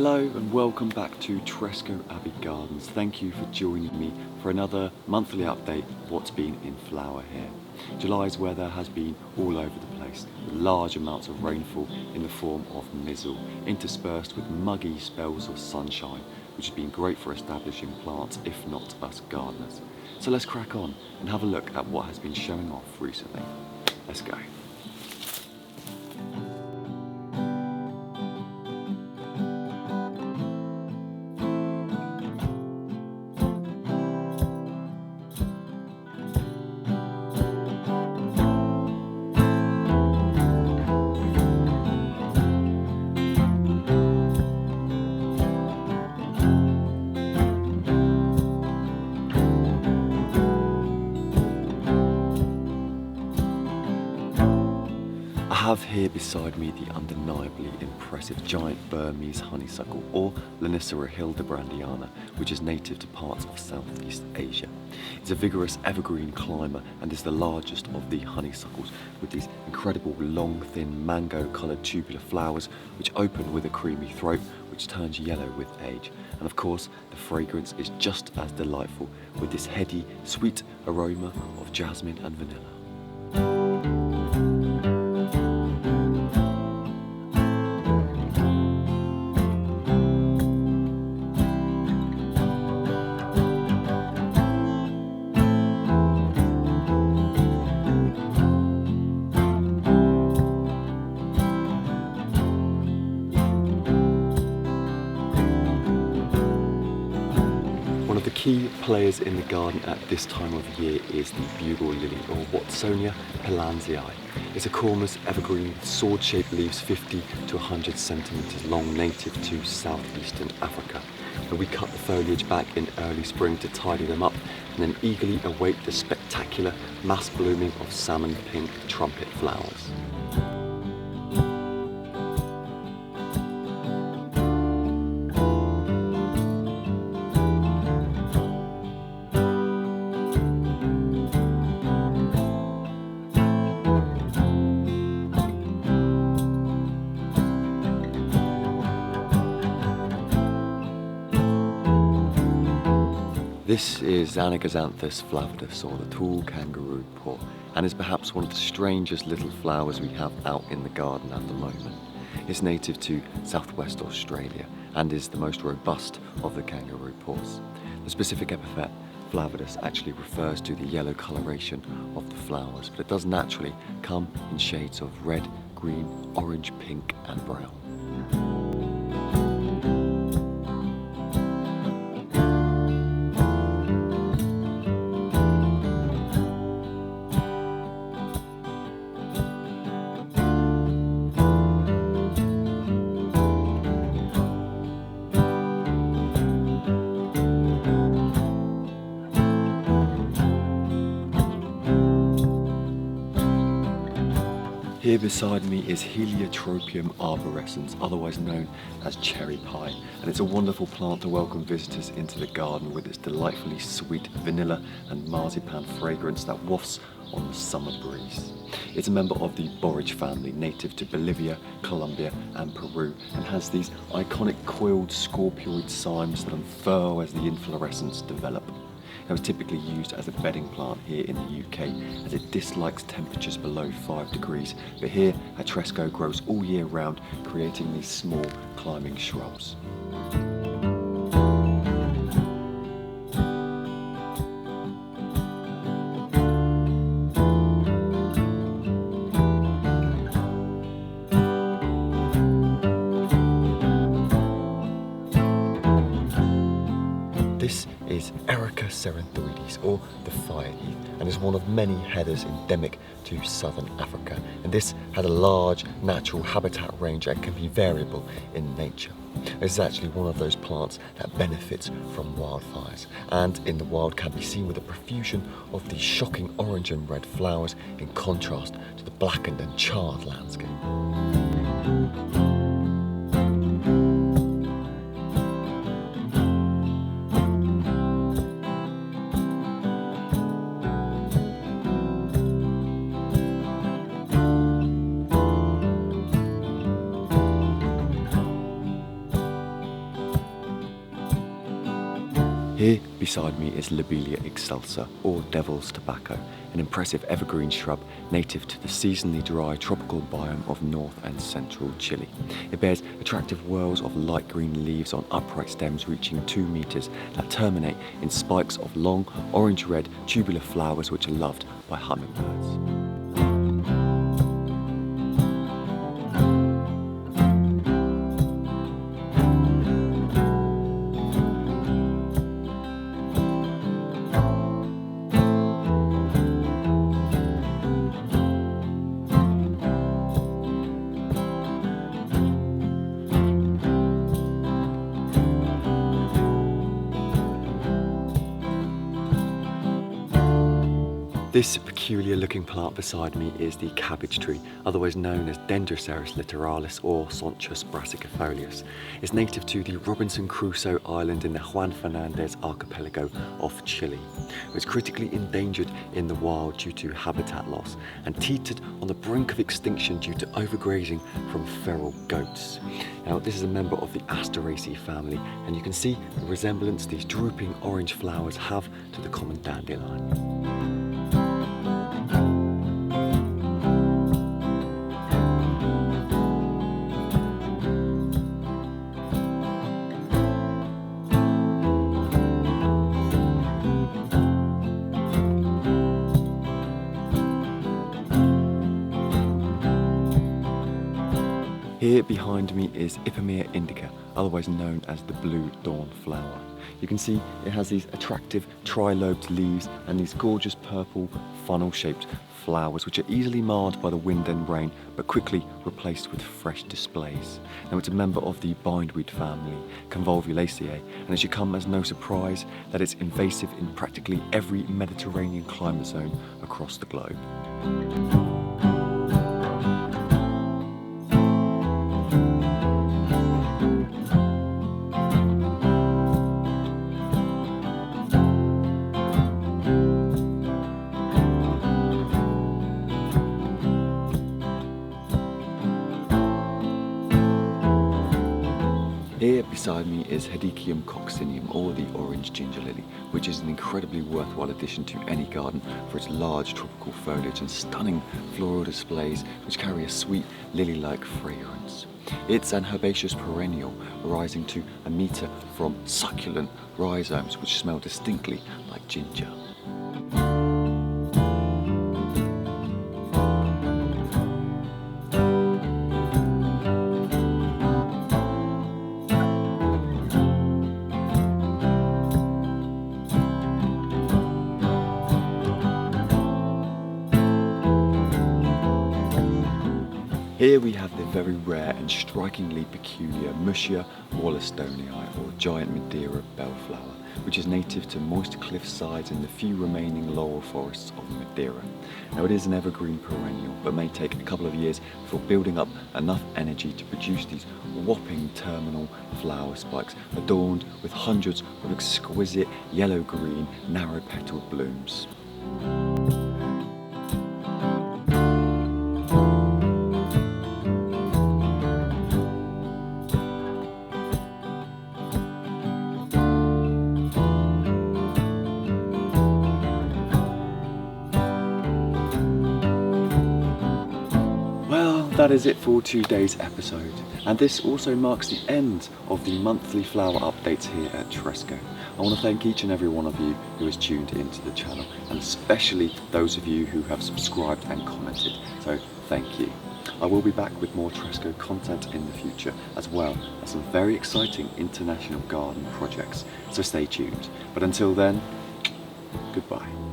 Hello and welcome back to Tresco Abbey Gardens. Thank you for joining me for another monthly update of what's been in flower here. July's weather has been all over the place, with large amounts of rainfall in the form of mizzle, interspersed with muggy spells of sunshine, which has been great for establishing plants, if not us gardeners. So let's crack on and have a look at what has been showing off recently. Let's go. I have here beside me the undeniably impressive giant Burmese honeysuckle, or Lonicera hildebrandiana, which is native to parts of Southeast Asia. It's a vigorous evergreen climber and is the largest of the honeysuckles, with these incredible long, thin, mango-coloured tubular flowers which open with a creamy throat which turns yellow with age. And of course, the fragrance is just as delightful, with this heady, sweet aroma of jasmine and vanilla. One of the key players in the garden at this time of year is the bugle lily, or Watsonia pilansii. It's a cormous evergreen with sword-shaped leaves 50 to 100 centimetres long, native to southeastern Africa. And we cut the foliage back in early spring to tidy them up and then eagerly await the spectacular mass blooming of salmon pink trumpet flowers. This is Anagasanthes flavidus, or the tall kangaroo paw, and is perhaps one of the strangest little flowers we have out in the garden at the moment. It's native to southwest Australia and is the most robust of the kangaroo paws. The specific epithet, flavidus, actually refers to the yellow coloration of the flowers, but it does naturally come in shades of red, green, orange, pink and brown. Here beside me is Heliotropium arborescens, otherwise known as cherry pie, and it's a wonderful plant to welcome visitors into the garden with its delightfully sweet vanilla and marzipan fragrance that wafts on the summer breeze. It's a member of the borage family, native to Bolivia, Colombia and Peru, and has these iconic coiled scorpioid cymes that unfurl as the inflorescence develop. It was typically used as a bedding plant here in the UK, as it dislikes temperatures below 5 degrees, but here at Tresco grows all year round, creating these small climbing shrubs. This is Erica cerinthoides, or the fire heath, and is one of many heathers endemic to southern Africa. And this has a large natural habitat range and can be variable in nature. This is actually one of those plants that benefits from wildfires, and in the wild can be seen with a profusion of these shocking orange and red flowers in contrast to the blackened and charred landscape. Here beside me is Lobelia excelsa, or devil's tobacco, an impressive evergreen shrub native to the seasonally dry tropical biome of north and central Chile. It bears attractive whorls of light green leaves on upright stems reaching 2 meters that terminate in spikes of long orange-red tubular flowers which are loved by hummingbirds. This peculiar looking plant beside me is the cabbage tree, otherwise known as Dendroceras littoralis or Sonchus brassicifolius. It's native to the Robinson Crusoe island in the Juan Fernandez archipelago of Chile. It's critically endangered in the wild due to habitat loss and teetered on the brink of extinction due to overgrazing from feral goats. Now, this is a member of the ASTERACEAE family, and you can see the resemblance these drooping orange flowers have to the common dandelion. Here behind me is Ipomoea indica, otherwise known as the blue dawn flower. You can see it has these attractive tri-lobed leaves and these gorgeous purple funnel-shaped flowers which are easily marred by the wind and rain but quickly replaced with fresh displays. Now, it's a member of the bindweed family, Convolvulaceae, and it should come as no surprise that it's invasive in practically every Mediterranean climate zone across the globe. Here beside me is Hedychium coccinum, or the orange ginger lily, which is an incredibly worthwhile addition to any garden for its large tropical foliage and stunning floral displays which carry a sweet lily-like fragrance. It's an herbaceous perennial rising to 1 meter from succulent rhizomes which smell distinctly like ginger. Here we have the very rare and strikingly peculiar Muscia wollastonii, or giant Madeira bellflower, which is native to moist cliff sides in the few remaining laurel forests of Madeira. Now, it is an evergreen perennial, but may take a couple of years before building up enough energy to produce these whopping terminal flower spikes adorned with hundreds of exquisite yellow-green, narrow-petaled blooms. That is it for today's episode, and this also marks the end of the monthly flower updates here at Tresco. I want to thank each and every one of you who has tuned into the channel, and especially those of you who have subscribed and commented, so thank you. I will be back with more Tresco content in the future, as well as some very exciting international garden projects, so stay tuned. But until then, goodbye.